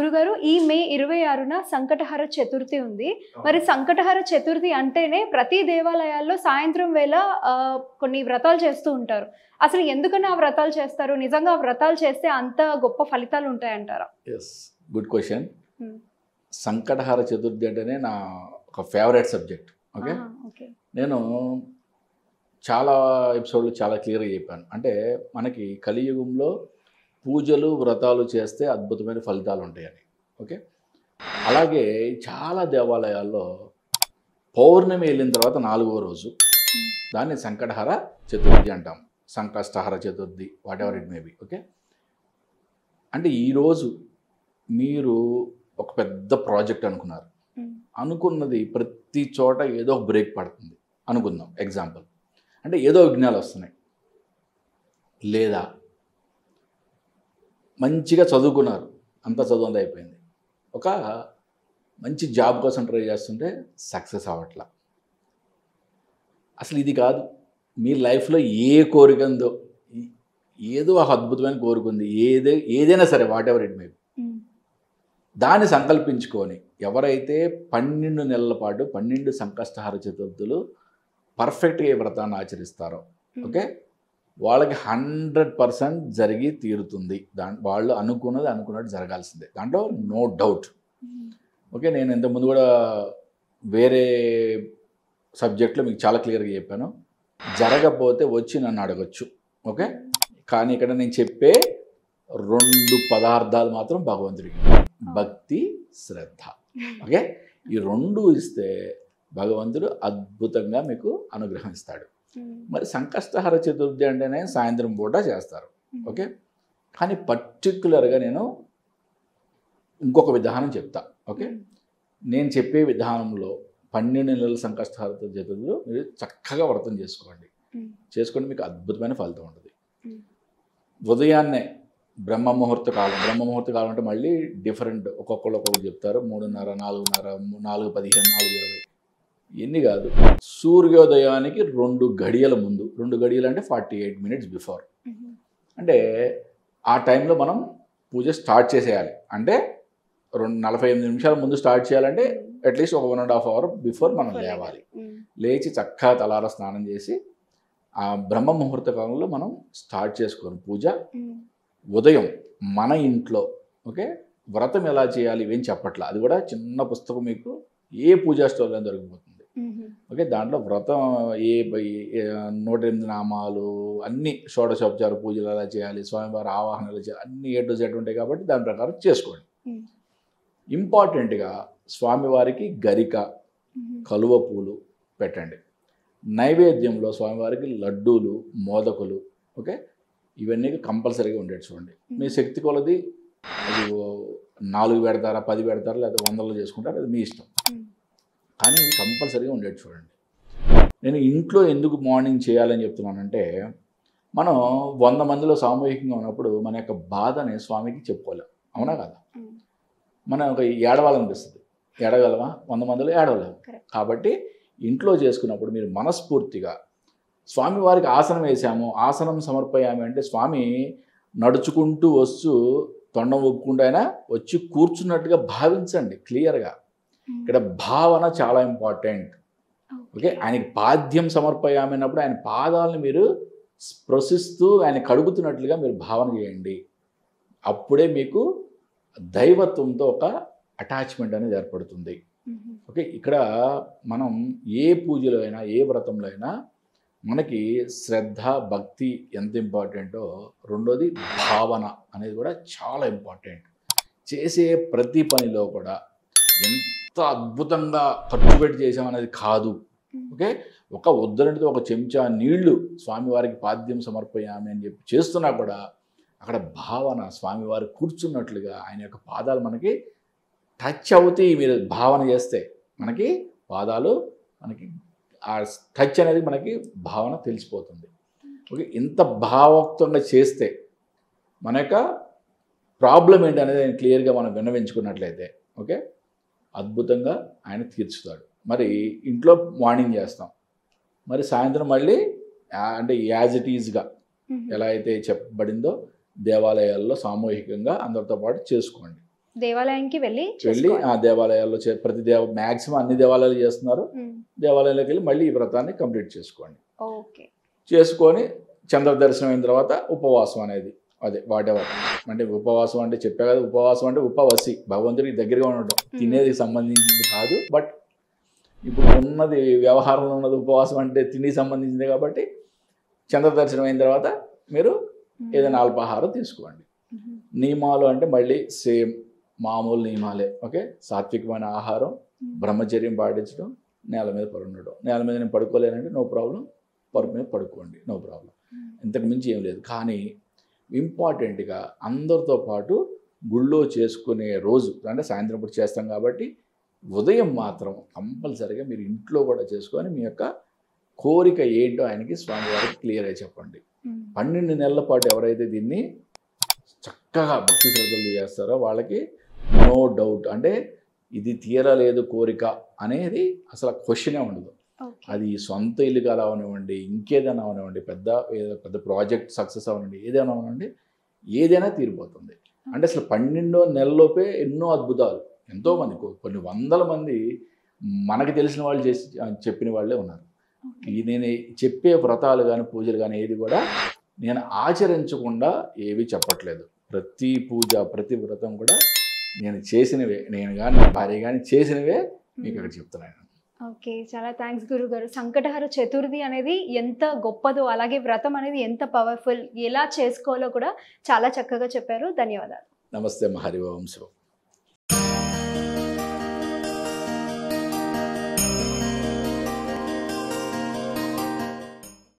గురుగారు ఈ మే 26న సంకటహర చతుర్థి ఉంది. మరి సంకటహర చతుర్థి అంటేనే ప్రతి దేవాలయాల్లో సాయంత్రం వేళ కొన్ని వ్రతాలు చేస్తూ ఉంటారు. అసలు ఎందుకని ఆ వ్రతాలు చేస్తారు? నిజంగా ఆ వ్రతాలు చేస్తే అంత గొప్ప ఫలితాలు ఉంటాయంటారా? Yes, good question. Sankatahara Chaturthi అంటేనే నా ఒక ఫేవరెట్ సబ్జెక్ట్. ఓకే, నేను చాలా ఎపిసోడ్లు చాలా క్లియర్గా చెప్పాను. అంటే మనకి కలియుగంలో పూజలు వ్రతాలు చేస్తే అద్భుతమైన ఫలితాలు ఉంటాయని. ఓకే, అలాగే చాలా దేవాలయాల్లో పౌర్ణమి వెళ్ళిన తర్వాత 4వ రోజు దాన్ని సంకటహర చతుర్థి అంటాం, Sankashtahara Chaturthi, what ever it may be. Okay, అంటే ఈరోజు మీరు ఒక పెద్ద ప్రాజెక్ట్ అనుకున్నారు, అనుకున్నది ప్రతి చోట ఏదో ఒక బ్రేక్ పడుతుంది అనుకుందాం. ఎగ్జాంపుల్ అంటే ఏదో విఘ్నాలు వస్తున్నాయి, లేదా మంచిగా చదువుకున్నారు, అంతా చదువు అంతా అయిపోయింది, ఒక మంచి జాబ్ కోసం ట్రై చేస్తుంటే సక్సెస్ అవ్వట్లా. అసలు ఇది కాదు, మీ లైఫ్లో ఏ కోరిక ఉందో, ఏదో ఒక అద్భుతమైన కోరిక ఉంది, ఏదైనా సరే what ever it may be, దాన్ని సంకల్పించుకొని ఎవరైతే 12 నెలల పాటు 12 సంకష్టహర చతుర్థులు పర్ఫెక్ట్గా ఈ వ్రతాన్ని ఆచరిస్తారో, ఓకే, వాళ్ళకి 100% జరిగి తీరుతుంది. వాళ్ళు అనుకున్నట్టు జరగాల్సిందే, దాంట్లో నో డౌట్. ఓకే, నేను ఇంతకుముందు కూడా వేరే సబ్జెక్ట్లో మీకు చాలా క్లియర్గా చెప్పాను. జరగకపోతే వచ్చి నన్ను అడగచ్చు. ఓకే, కానీ ఇక్కడ నేను చెప్పే 2 పదార్థాలు మాత్రం భగవంతుడికి: భక్తి, శ్రద్ధ. ఓకే, ఈ 2 ఇస్తే భగవంతుడు అద్భుతంగా మీకు అనుగ్రహం ఇస్తాడు. మరి సంకష్టహర చతుర్థి అంటేనే సాయంత్రం పూట చేస్తారు. ఓకే, కానీ పర్టిక్యులర్గా నేను ఇంకొక విధానం చెప్తా. ఓకే, నేను చెప్పే విధానంలో 12 నెలల సంకష్టహర చతుర్థులు మీరు చక్కగా వ్రతం చేసుకొని మీకు అద్భుతమైన ఫలితం ఉంటుంది. ఉదయాన్నే బ్రహ్మ ముహూర్త కాలం అంటే మళ్ళీ డిఫరెంట్, ఒక్కొక్కరు ఒక్కొక్కరు చెప్తారు. 3:30, 4:30, 4:15, 4:20 ఎన్ని కాదు, సూర్యోదయానికి 2 గడియల ముందు, 2 గడియలు అంటే 48 minutes బిఫోర్, అంటే ఆ టైంలో మనం పూజ స్టార్ట్ చేసేయాలి. అంటే 48 నిమిషాల ముందు స్టార్ట్ చేయాలంటే అట్లీస్ట్ ఒక 1.5 hour బిఫోర్ మనం లేవాలి. లేచి చక్కగా తలార స్నానం చేసి ఆ బ్రహ్మ ముహూర్త కాలంలో మనం స్టార్ట్ చేసుకొని పూజ ఉదయం మన ఇంట్లో. ఓకే, వ్రతం ఎలా చేయాలి ఇవేం చెప్పట్లా, అది కూడా చిన్న పుస్తకం మీకు ఏ పూజా స్టోర్లో దొరికిపోతుంది. ఓకే, దాంట్లో వ్రతం 108 నామాలు, అన్ని షోడశోపచార పూజలు ఎలా చేయాలి, స్వామివారి ఆవాహన ఎలా చేయాలి, అన్ని A to Z ఉంటాయి కాబట్టి దాని ప్రకారం చేసుకోండి. ఇంపార్టెంట్గా స్వామివారికి గరిక, కలువ పూలు పెట్టండి. నైవేద్యంలో స్వామివారికి లడ్డూలు, మోదకులు, ఓకే, ఇవన్నీ కంపల్సరీగా ఉండేది చూడండి. మీ శక్తి కొలది అది 4 పెడతారా, 10 పెడతారా, లేదా 100లో చేసుకుంటారా, అది మీ ఇష్టం, కానీ కంపల్సరీగా ఉండేది చూడండి. నేను ఇంట్లో ఎందుకు మార్నింగ్ చేయాలని చెప్తున్నానంటే, మనం 100 మందిలో సామూహికంగా ఉన్నప్పుడు మన యొక్క బాధని స్వామికి చెప్పుకోలేం, అవునా కదా? మనం ఒక ఏడవాలనిపిస్తుంది, ఏడగలమా? 100 మందిలో ఏడవలేము. కాబట్టి ఇంట్లో చేసుకున్నప్పుడు మీరు మనస్ఫూర్తిగా స్వామివారికి ఆసనం వేసాము, ఆసనం సమర్పయామి అంటే స్వామి నడుచుకుంటూ వస్తూ తొండం ఒప్పుకుంటూ అయినా వచ్చి కూర్చున్నట్టుగా భావించండి క్లియర్గా. ఇక్కడ భావన చాలా ఇంపార్టెంట్. ఓకే, ఆయనకి పాద్యం సమర్పయామి అన్నప్పుడు ఆయన పాదాలను మీరు స్పృశిస్తూ ఆయన కడుగుతున్నట్లుగా మీరు భావన చేయండి. అప్పుడే మీకు దైవత్వంతో ఒక అటాచ్మెంట్ అనేది ఏర్పడుతుంది. ఓకే, ఇక్కడ మనం ఏ పూజలో అయినా ఏ వ్రతంలో అయినా మనకి శ్రద్ధ, భక్తి ఎంత ఇంపార్టెంటో, రెండోది భావన అనేది కూడా చాలా ఇంపార్టెంట్. చేసే ప్రతి పనిలో కూడా ఎంత అద్భుతంగా ఖర్చు పెట్టి చేసామనేది కాదు. ఓకే, ఒక ఉద్దరణితో ఒక చెంచా నీళ్లు స్వామివారికి పాద్యం సమర్పయామి అని చెప్పి చేస్తున్నా కూడా అక్కడ భావన స్వామివారు కూర్చున్నట్లుగా ఆయన యొక్క పాదాలు మనకి టచ్ అవుతాయి. మీరు భావన చేస్తే మనకి పాదాలు మనకి ఆ టచ్ అనేది మనకి భావన తెలిసిపోతుంది. ఓకే, ఇంత భావోక్తంగా చేస్తే మన యొక్క ప్రాబ్లం ఏంటి అనేది ఆయన క్లియర్గా మనం విన్నవించుకున్నట్లయితే ఓకే అద్భుతంగా ఆయన తీర్చుతాడు. మరి ఇంట్లో మార్నింగ్ చేస్తాం, మరి సాయంత్రం మళ్ళీ అంటే యాజ్ ఇట్ ఈజ్గా ఎలా అయితే చెప్పబడిందో దేవాలయాల్లో సామూహికంగా అందరితో పాటు చేసుకోండి. దేవాలయానికి వెళ్ళి ఆ దేవాలయాల్లో ప్రతి మ్యాక్సిమం అన్ని దేవాలయాలు చేస్తున్నారు. దేవాలయంలోకి వెళ్ళి మళ్ళీ ఈ వ్రతాన్ని కంప్లీట్ చేసుకోండి. ఓకే. చేసుకొని చంద్ర దర్శనం అయిన తర్వాత ఉపవాసం అనేది అదే వాటెవర్ అంటే ఉపవాసం అంటే చెప్పే కదా, ఉపవాసం అంటే ఉపవసి భగవంతుడికి దగ్గరగా ఉండడం, తినేది సంబంధించింది కాదు. బట్ ఇప్పుడు ఉన్నది వ్యవహారంలో ఉన్నది ఉపవాసం అంటే తిండికి సంబంధించింది కాబట్టి చంద్ర దర్శనం అయిన తర్వాత మీరు ఏదైనా అల్పాహారం తీసుకోండి. నియమాలు అంటే మళ్ళీ సేమ్ మామూలు నియమాలే. ఓకే, సాత్వికమైన ఆహారం, బ్రహ్మచర్యం పాటించడం, నేల మీద పడుండడం. నేల మీద నేను పడుకోలేనంటే నో ప్రాబ్లం, పరుపు మీద పడుకోండి, నో ప్రాబ్లం. ఇంతకు మించి ఏం లేదు. కానీ ఇంపార్టెంట్గా అందరితో పాటు గుళ్ళో చేసుకునే రోజు అంటే సాయంత్రం పూట చేస్తాం కాబట్టి ఉదయం మాత్రం కంపల్సరీగా మీరు ఇంట్లో కూడా చేసుకొని మీ యొక్క కోరిక ఏంటో ఆయనకి స్వామివారికి క్లియర్గా చెప్పండి. 12 నెలల పాటు ఎవరైతే దీన్ని చక్కగా భక్తి శ్రద్ధలు చేస్తారో వాళ్ళకి నో డౌట్ అంటే ఇది తీరలేదు కోరిక అనేది అసలు క్వశ్చనే ఉండదు. అది సొంత ఇల్లు కాదు అవనివ్వండి, ఇంకేదైనా అవనివ్వండి, పెద్ద ప్రాజెక్ట్ సక్సెస్ అవనివ్వండి, ఏదైనా అవనివ్వండి, ఏదైనా తీరిపోతుంది. అంటే అసలు 12వ నెలలోపే ఎన్నో అద్భుతాలు, ఎంతోమంది కొన్ని వందల మంది మనకి తెలిసిన వాళ్ళు చేసి చెప్పిన వాళ్ళే ఉన్నారు. నేను చెప్పే వ్రతాలు కానీ పూజలు కానీ ఏది కూడా నేను ఆచరించకుండా ఏవి చెప్పట్లేదు. ప్రతి పూజ ప్రతి వ్రతం కూడా నేను చేసినవే, నేను కానీ నా భార్య కానీ చేసినవే మీకు ఇక్కడ చెప్తున్నాను. ఓకే, చాలా థ్యాంక్స్ గురుగారు. సంకటహర చతుర్థి అనేది ఎంత గొప్పదో, అలాగే వ్రతం అనేది ఎంత పవర్ఫుల్, ఎలా చేసుకోవాలో కూడా చాలా చక్కగా చెప్పారు. ధన్యవాదాలు. నమస్తే. హరి ఓం శివం.